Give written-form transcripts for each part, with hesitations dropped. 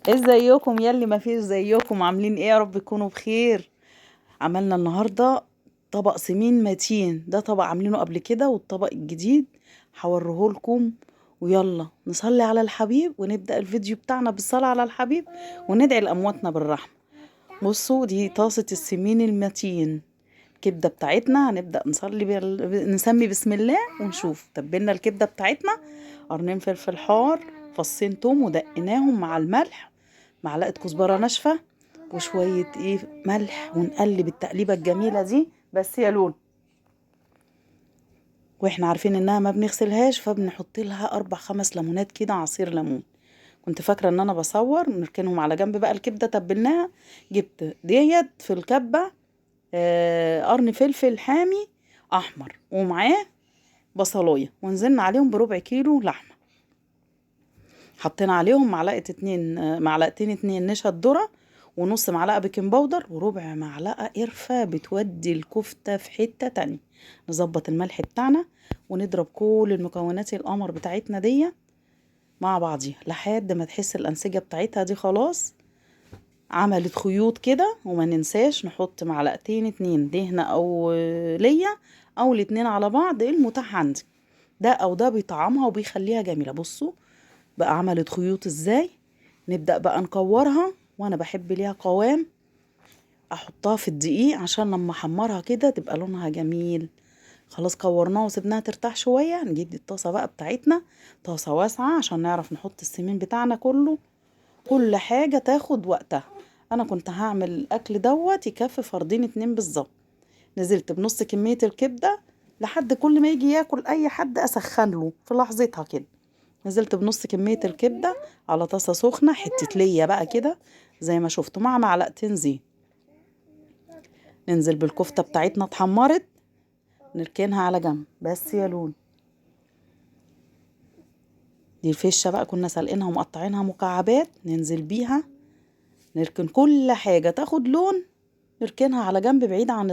ازيكم ياللي ما فيش زيكم؟ عاملين ايه؟ يا رب تكونوا بخير. عملنا النهارده طبق سمين متين. ده طبق عاملينه قبل كده، والطبق الجديد هوريهولكم. ويلا نصلي على الحبيب ونبدأ الفيديو بتاعنا بالصلاة على الحبيب وندعي لأمواتنا بالرحمة. بصوا، دي طاسة السمين المتين. الكبدة بتاعتنا هنبدأ نصلي نسمي بسم الله ونشوف. تبلنا الكبدة بتاعتنا قرنين فلفل حار، فصين توم ودقناهم مع الملح، معلقة كزبرة ناشفة، وشوية ملح، ونقلب التقليبة الجميلة دي. بس يا لون، واحنا عارفين انها ما بنغسلهاش، فبنحط لها 4 5 ليمونات كده، عصير ليمون. كنت فاكرة ان انا بصور نركنهم على جنب. بقى الكبدة تبلناها، جبت ديت في الكبة قرن فلفل حامي احمر، ومعاه بصلايه، ونزلنا عليهم بربع كيلو لحمه. حطينا عليهم معلقتين اتنين نشا الذره، ونص معلقه بيكنج باودر، وربع معلقه قرفه، بتودي الكفته في حته تانية. نظبط الملح بتاعنا، ونضرب كل المكونات القمر بتاعتنا دي مع بعضيها لحد ما تحس الانسجه بتاعتها دي خلاص عملت خيوط كده. وما ننساش نحط معلقتين اتنين دهنة او ليا، او الاتنين على بعض المتاح عندي. ده او ده بيطعمها وبيخليها جميلة. بصوا بقى عملت خيوط ازاي. نبدأ بقى نكورها، وانا بحب ليها قوام. احطها في الدقيق عشان لما احمرها كده تبقى لونها جميل. خلاص كورناها وسيبناها ترتاح شوية. نجيب دي الطاسة بقى بتاعتنا، طاسة واسعة عشان نعرف نحط السمين بتاعنا كله. كل حاجة تاخد وقتها. انا كنت هعمل الاكل دوت يكفي فردين اتنين بالظبط. نزلت بنص كمية الكبدة لحد كل ما يجي ياكل اي حد اسخن له في لحظتها كده. نزلت بنص كمية الكبدة على طاسة سخنة، حتة ليا بقى كده زي ما شفتوا، مع معلقتين زيت. ننزل بالكفتة بتاعتنا اتحمرت، نركنها على جنب. بس يا لون، دي الفشة بقى كنا سلقينها ومقطعينها مكعبات، ننزل بيها. نركن كل حاجة تاخد لون، نركنها على جنب بعيد عن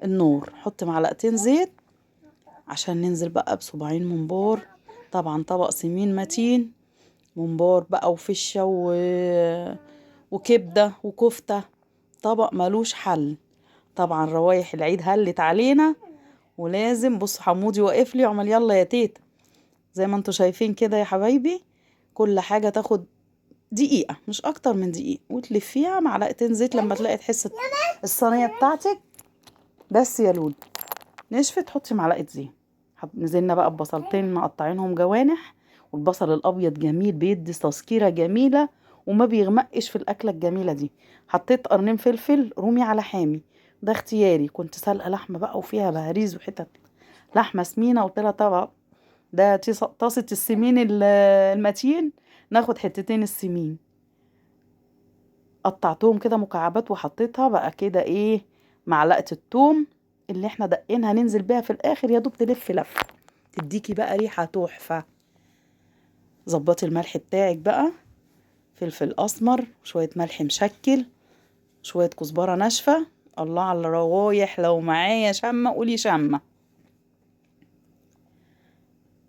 النور. حط معلقتين زيت عشان ننزل بقى بصباعين ممبار. طبعا طبق سمين متين، ممبار بقى وفشة وكبدة وكفتة. طبق ملوش حل. طبعا روايح العيد هلت علينا، ولازم بص حمودي واقف لي وعمل يلا يا تيتا. زي ما انتوا شايفين كده يا حبايبي، كل حاجة تاخد دقيقة مش اكتر من دقيقة، وتلفيها معلقتين زيت لما تلاقي تحس الصينية بتاعتك. بس يا لولو، نشفت تحطي معلقة زيت. نزلنا بقى ببصلتين مقطعينهم جوانح. والبصل الابيض جميل، بيدي تذكيرة جميلة وما بيغمقش في الاكلة الجميلة دي. حطيت قرنين فلفل رومي على حامي، ده اختياري. كنت سلقة لحمة بقى وفيها بهاريز وحتت لحمة سمينة. قلت لها طبعا ده طاسة السمين المتين، ناخد حتتين السمين. قطعتهم كده مكعبات وحطيتها بقى كده معلقة التوم اللي احنا دقينها ننزل بيها في الاخر، يا دوب تلف لف تديكي بقى ريحة تحفة. ظبطي الملح بتاعك بقى، فلفل اسمر، شوية ملح مشكل، شوية كزبرة ناشفة. الله على الروايح، لو معايا شمة قولي شمة.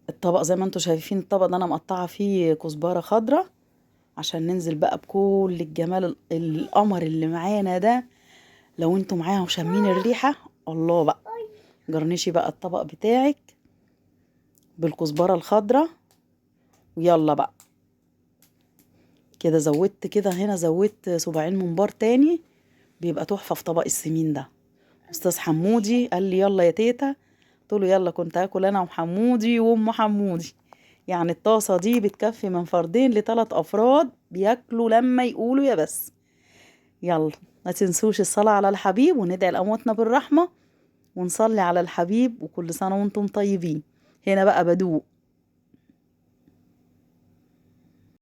الطبق زي ما انتوا شايفين، الطبق ده انا مقطعة فيه كزبرة خضرة عشان ننزل بقى بكل الجمال القمر اللي معانا ده. لو انتوا معاها وشامين الريحة، الله بقى. جرنشي بقى الطبق بتاعك بالكزبرة الخضرة، ويلا بقى كده. زودت كده هنا، زودت صباعين ممبار تاني، بيبقى تحفة في طبق السمين ده. استاذ حمودي قال لي يلا يا تيتا، قلت له يلا. كنت هاكل انا وحمودي وام حمودي. يعني الطاسة دي بتكفي من فردين لثلاث افراد بياكلوا لما يقولوا يا بس. يلا ما تنسوش الصلاة على الحبيب، وندعي لأمواتنا بالرحمة، ونصلي على الحبيب. وكل سنة وانتم طيبين. هنا بقى بدوق